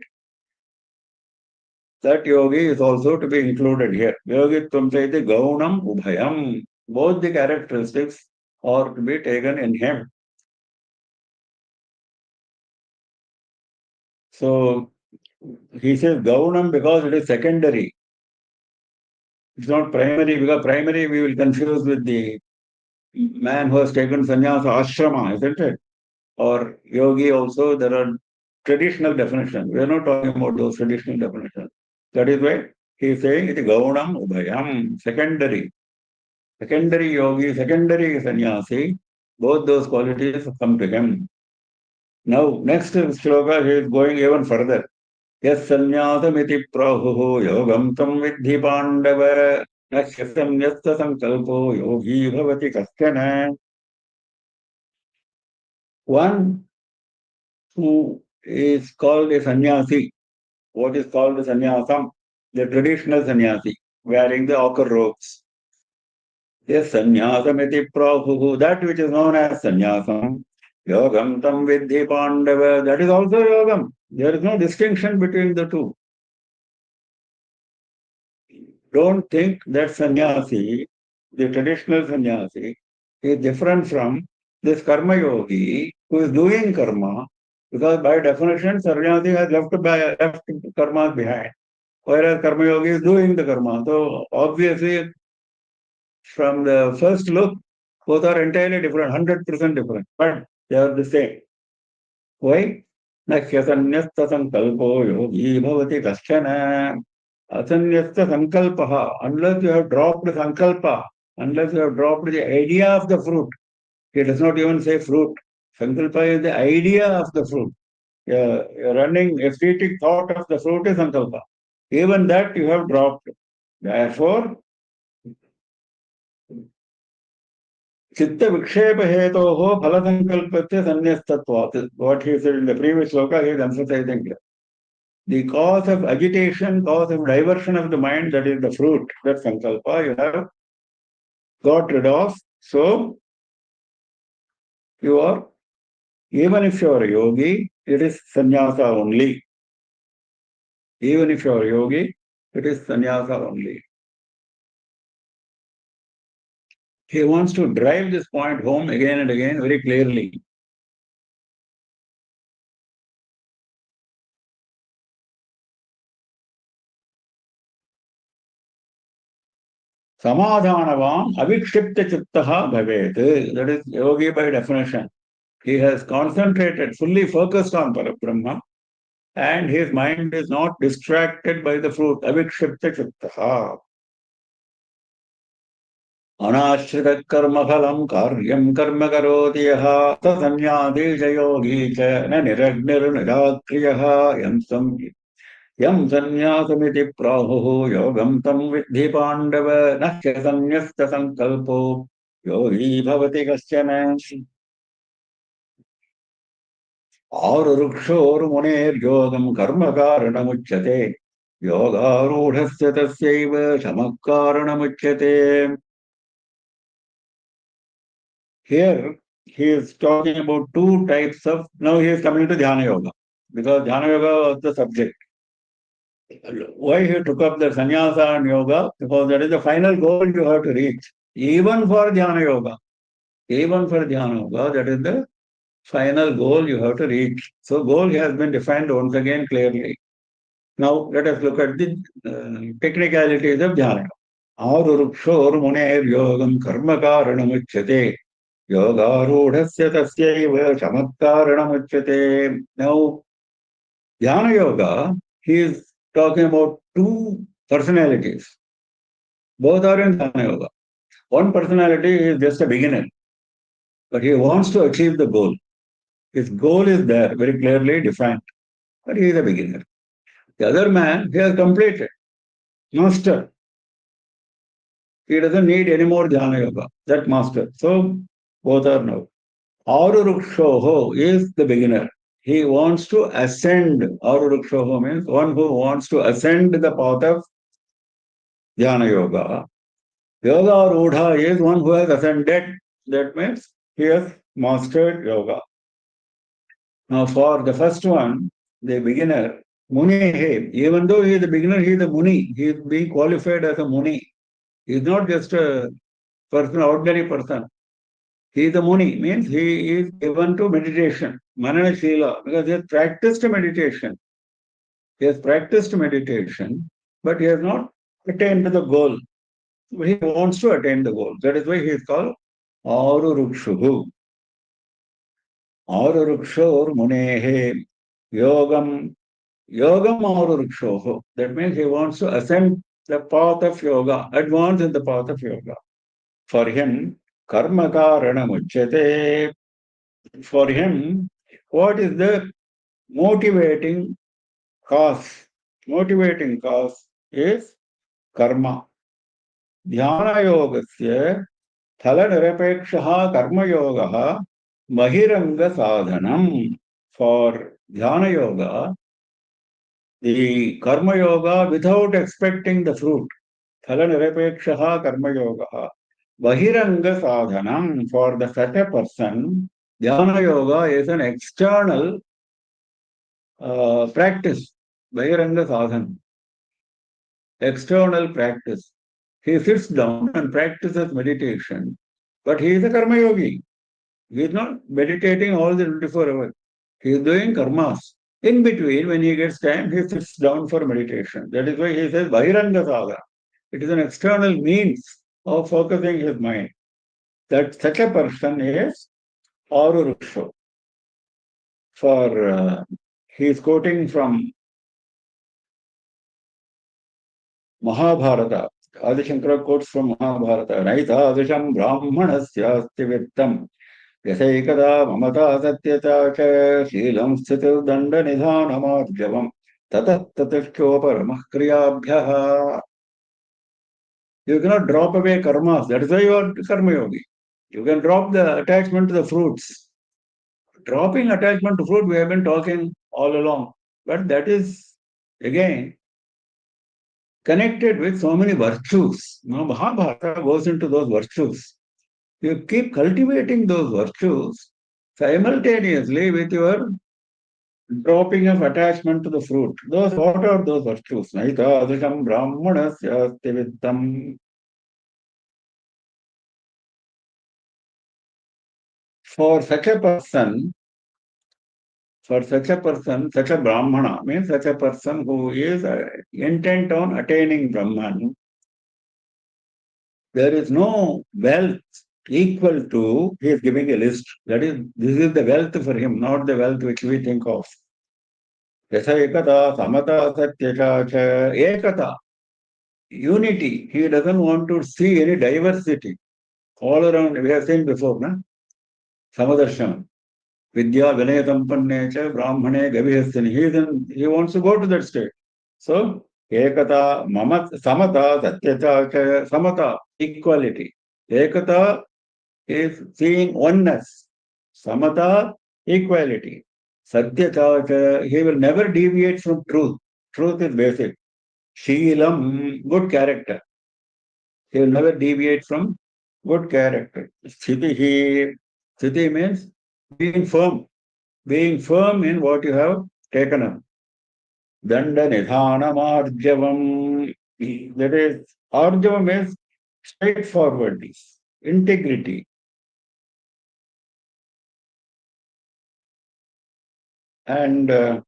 that yogi is also to be included here. Yogitvam chaiti gaunam ubhayam. Both the characteristics are to be taken in him. So he says gaunam because it is secondary. It's not primary, because primary we will confuse with the man who has taken sannyasa ashrama, isn't it? Or yogi also, there are traditional definitions. We are not talking about those traditional definitions. That is why he is saying it is gaunam ubhayam, secondary. Secondary yogi, secondary sannyasi, both those qualities come to him. Now, next shloka, he is going even further. Yes, sannyāsamiti prahuhu yogam tam vidhi pandava nasya samyasta sankalpo yogi bhavati kasyana. One who is called a sannyasi, what is called a sannyasam? The traditional sannyasi, wearing the ochre robes. Yes, sannyāsamiti prahuhu, that which is known as sannyasam. Yogam tam vidhi pandava, that is also yogam. There is no distinction between the two. Don't think that sannyasi, the traditional sannyasi, is different from this karma yogi who is doing karma, because by definition sannyasi has left karma behind, whereas karma yogi is doing the karma. So obviously from the first look, both are entirely different, 100% different, but they are the same. Why? Nahyasanyasta sankalpo yogi bhavati kaschana. Asanyasta sankalpaha. Unless you have dropped the sankalpa, unless you have dropped the idea of the fruit, he does not even say fruit. Sankalpa is the idea of the fruit. A running, aesthetic thought of the fruit is sankalpa. Even that you have dropped. Therefore, चित्त विक्षेप हेतु फल संकल्प संन्यस्तत्वात्. What he said in the previous sloka, he is emphasizing here. The cause of agitation, cause of diversion of the mind, that is the fruit, that sankalpa, you have got rid of. So you are, even if you are a yogi, it is sannyasa only. Even if you are yogi, it is sannyasa only. He wants to drive this point home again and again very clearly. Samadhanavam avikshipta chittaha bhavet. That is yogi by definition. He has concentrated, fully focused on Parabrahma, and his mind is not distracted by the fruit. Avikshipta chittaha. Anashrita karma phalam karyam karma karoti yaha tasanyati yogi cha na niragnir nirakriyaha yam sanyasamiti prahuhu yogam tam vidhi pandava nahya sanyasta sankalpo yogi bhavati kasyana. आरुरुक्षोर्मुनेर्योगं कर्मकारणमुच्यते योगारूढस्य तस्यैव शमः कारणमुच्यते. Here he is talking about two types of, now he is coming to Dhyana Yoga, because Dhyana Yoga was the subject. Why he took up the sannyasa and yoga? Because that is the final goal you have to reach. Even for Dhyana Yoga, that is the final goal you have to reach. So goal has been defined once again clearly. Now let us look at the technicalities of Dhyana. Aururukshor muner yogam karma karanamachyate yogarudhasya tasyaiva shamatkaranamachyate. Now Dhyana Yoga, he is talking about two personalities. Both are in Dhyana Yoga. One personality is just a beginner, but he wants to achieve the goal. His goal is there, very clearly defined, but he is a beginner. The other man, he has completed, master. He doesn't need any more Dhyana Yoga, that master. So both are now. Arurukshoho is the beginner. He wants to ascend. Arurukshoho means one who wants to ascend the path of Dhyana Yoga. Yoga Rudha is one who has ascended. That means he has mastered yoga. Now for the first one, the beginner, Muni, even though he is a beginner, he is a Muni. He is being qualified as a Muni. He is not just a person, ordinary person. He is a Muni, means he is given to meditation, Manana Shila, because he has practiced meditation. He has practiced meditation, but he has not attained the goal. He wants to attain the goal. That is why he is called Arurukshuhu. Aururukshor munehe yogam aururukshōho. That means he wants to ascend the path of yoga, advance in the path of yoga. For him, karma karanamuchyate. For him, what is the motivating cause? Motivating cause is karma. Dhyana yogasya thala nirapekshaha karma yogaha Mahiranga sadhanam. For Dhyana Yoga, the Karma Yoga without expecting the fruit. Thala nirapekshaha Karma Yoga. Bahiranga sadhanam. For the such a person, Dhyana Yoga is an external practice. Bahiranga sadhanam. External practice. He sits down and practices meditation, but he is a Karma Yogi. He is not meditating all the 24 hours. He is doing karmas. In between, when he gets time, he sits down for meditation. That is why he says Bahiranga Saga. It is an external means of focusing his mind. That such a person is Aruruksho. For he is quoting from Mahabharata. Adi Shankara quotes from Mahabharata. Naita adisham brahmanasya astivittam. यथैकदा ममता सत्यता च शीलं स्थितिर्दण्डनिधानमार्जवम् ततः ततश्चोपरमः क्रियाभ्यः. You cannot drop away karmas. That is why you are karma yogi. You can drop the attachment to the fruits. Dropping attachment to fruit, we have been talking all along. But that is, again, connected with so many virtues. Now, Mahabharata goes into those virtues. You keep cultivating those virtues simultaneously with your dropping of attachment to the fruit. Those, what are those virtues? Naita adhikam brahmanasya tividam. For such a person, such a brahmana means such a person who is intent on attaining Brahman, there is no wealth equal to, he is giving a list. That is, this is the wealth for him, not the wealth which we think of. Yasa ekata, samata, satyata, ekata, unity. He doesn't want to see any diversity all around. We have seen before, na? Samadarshana. Vidya Vinaya Sampanne cha Brahmane Gavihasthini. He wants to go to that state. So, Ekata, Samata, Satyata, Samata, equality. Ekata is seeing oneness. Samata, equality. Satyata, he will never deviate from truth. Truth is basic. Sheelam, good character. He will never deviate from good character. Sthiti means being firm. Being firm in what you have taken up. Danda nidhanam arjavam. That is, arjavam is straightforwardness, integrity. And danda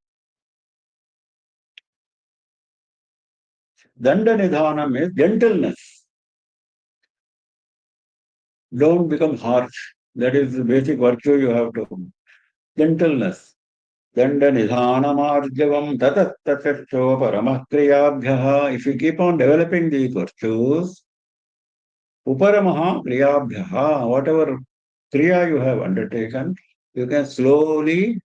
nidhanam is gentleness. Don't become harsh. That is the basic virtue you have to. Gentleness. Danda nidhanamarjavam tatattatcho paramah kriyabhyaha. If you keep on developing these virtues, uparamaha kriyabhyaha, whatever kriya you have undertaken, you can slowly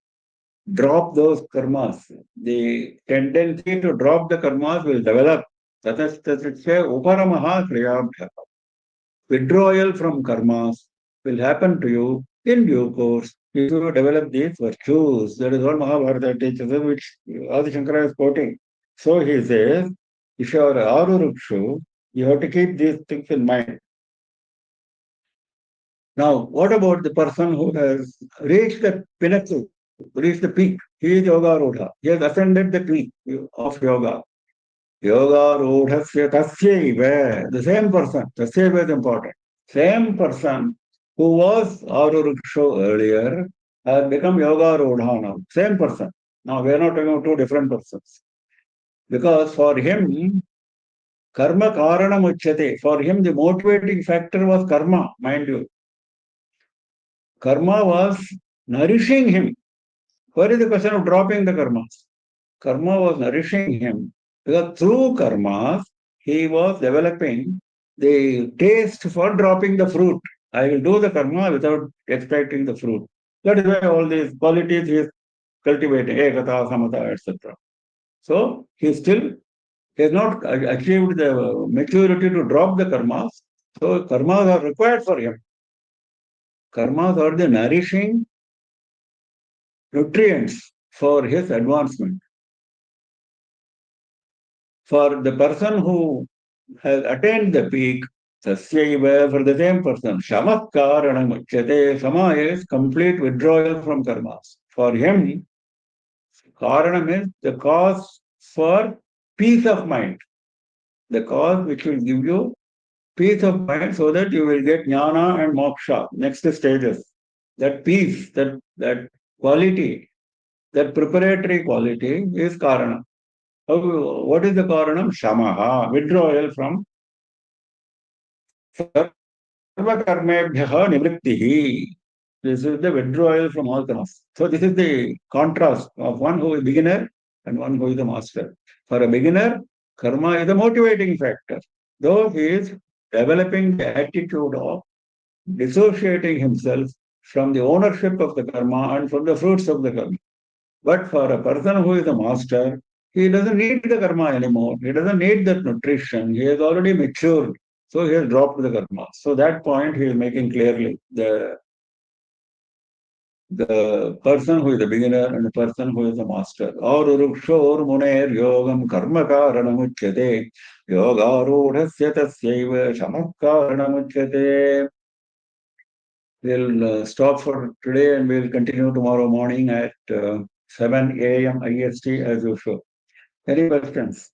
drop those karmas. The tendency to drop the karmas will develop. Tatattatcho uparamaha kriyabhyaha. Withdrawal from karmas will happen to you in due course if you develop these virtues. That is what Mahabharata teaches us, which Adi Shankara is quoting. So he says, if you are Arurukshu, you have to keep these things in mind. Now, what about the person who has reached the pinnacle, reached the peak? He is Yoga Rodha. He has ascended the peak of yoga. Yoga Rodhasya Tasyaiva, the same person. Tasyaiva is important. Same person who was Aruruksho earlier has become Yoga Rodha now. Same person. Now we are not talking about two different persons. Because for him, karma karanam uchyate. For him, the motivating factor was karma, mind you. Karma was nourishing him. Where is the question of dropping the karmas? Karma was nourishing him. Because through karmas, he was developing the taste for dropping the fruit. I will do the karma without expecting the fruit. That is why all these qualities he is cultivating, ekata, samata, etc. So he has not achieved the maturity to drop the karmas. So karmas are required for him. Karmas are the nourishing nutrients for his advancement. For the person who has attained the peak, Sasyaiva, for the same person, Shamak Karanam Uchyate, Sama is complete withdrawal from karmas. For him, Karanam is the cause for peace of mind. The cause which will give you peace of mind so that you will get jnana and moksha, next stages. That peace, that quality, that preparatory quality is Karanam. What is the Karanam? Shamaha, withdrawal from Sarvakarmebhyaha nivrittihi. This is the withdrawal from all karmas. So this is the contrast of one who is a beginner and one who is a master. For a beginner, karma is a motivating factor. Though he is developing the attitude of dissociating himself from the ownership of the karma and from the fruits of the karma. But for a person who is a master, he doesn't need the karma anymore. He doesn't need that nutrition. He has already matured. So he has dropped the karma. So that point he is making clearly. The person who is a beginner and the person who is a master. Aururukshor muner yogam karma karanamuchyate. Yogarudhasya tasyaiva shamak karanamuchyate. We'll stop for today and we'll continue tomorrow morning at 7 AM IST as usual. Any questions?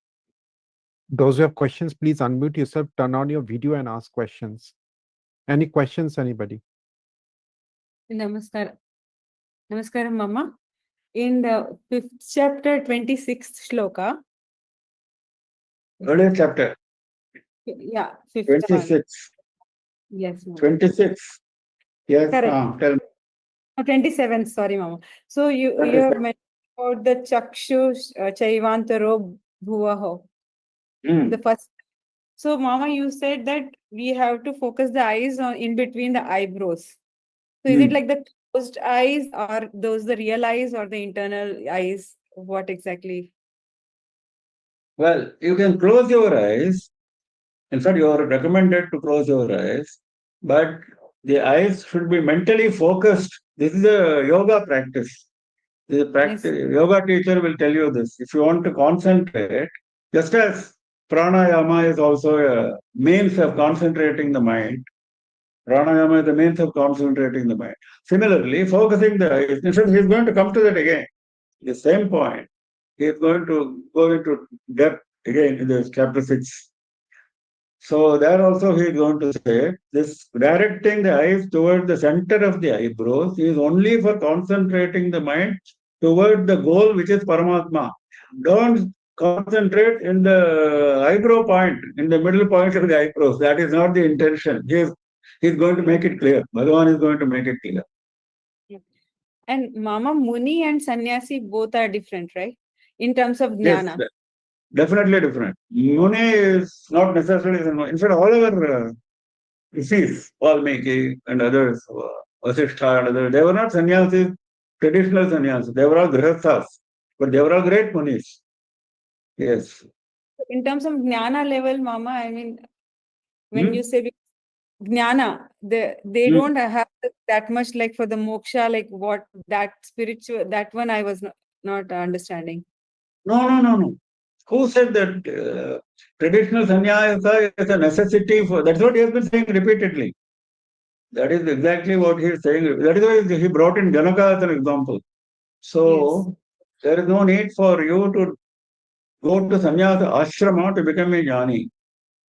Those who have questions, please unmute yourself, turn on your video and ask questions. Any questions, anybody? Namaskar. Namaskaram, Mama. In the 5th chapter, 26th shloka. Earlier chapter. Yeah, 5th 26. one. Yes, Mama. 26. Yes, Correct. tell me. 27th, sorry, Mama. So you have mentioned about the Chakshu Chaivantaro Bhuvaho. The first. So, Mama, you said that we have to focus the eyes on in between the eyebrows. So is it like the closed eyes, or those the real eyes, or the internal eyes? What exactly? Well, you can close your eyes. In fact, you are recommended to close your eyes, but the eyes should be mentally focused. This is a yoga practice. This is a practice. Yes. Yoga teacher will tell you this. If you want to concentrate, just as pranayama is also a means of concentrating the mind, pranayama is the means of concentrating the mind. Similarly, focusing the eyes, in fact, he is going to come to that again. The same point. He is going to go into depth again in this chapter 6. So there also he is going to say this directing the eyes toward the center of the eyebrows is only for concentrating the mind toward the goal, which is Paramatma. Don't concentrate in the eyebrow point, in the middle point of the eyebrows. That is not the intention. He is going to make it clear. Bhagavan is going to make it clear. And Mama, Muni and Sannyasi both are different, right? In terms of jnana. Yes, definitely different. Muni is not necessarily, in fact, all our rishis, Valmiki and others, Vasishtha and others, they were not sannyasis, traditional sannyasis. They were all grihasthas, but they were all great munis. Yes. In terms of jnana level, Mama, I mean, when you say jnana, they don't have that much like for the moksha, like what that spiritual, that one I was not understanding. No. Who said that traditional sannyasa is a necessity for, that's what he has been saying repeatedly. That is exactly what he is saying. That is why he brought in Janaka as an example. So, there is no need for you to go to sannyasa ashrama to become a jnani.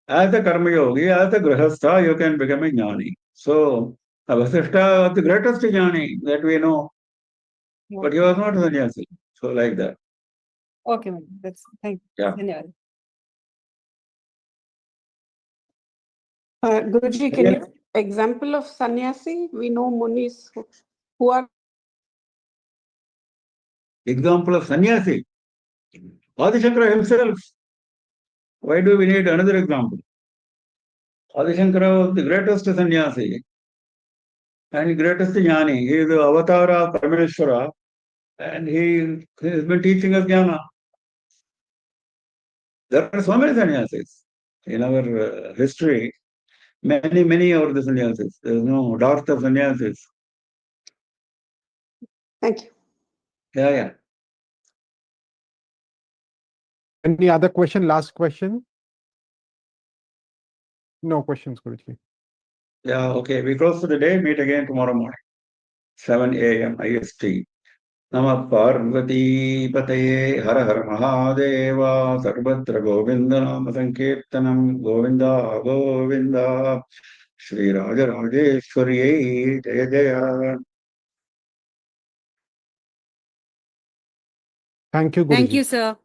As a karma yogi, as a grihastha, you can become a jnani. So, Vasishtha was the greatest jnani that we know, but he was not a sannyasi. So, like that. Okay, ma'am. That's thank you. Yeah. Guruji, can you example of sannyasi? We know munis who are. Example of sannyasi. Adishankara himself. Why do we need another example? Adishankara was the greatest sannyasi and the greatest jnani. He is the avatar of Parameshwara and he has been teaching us jnana. There are so many sannyasis in our history. Many are the sannyasis. There is no doubt of sannyasis. Thank you. Yeah. Any other question? Last question? No questions, Guruji. Yeah, okay. We close for the day. Meet again tomorrow morning. 7 AM IST. Namah Parvati Pataye Har Har Mahadeva Sarvatra Govinda Nama Sankirtanam Govinda Govinda Shri Raja Rajeshwari Jaya Jaya. Thank you, Guruji. Thank you, sir.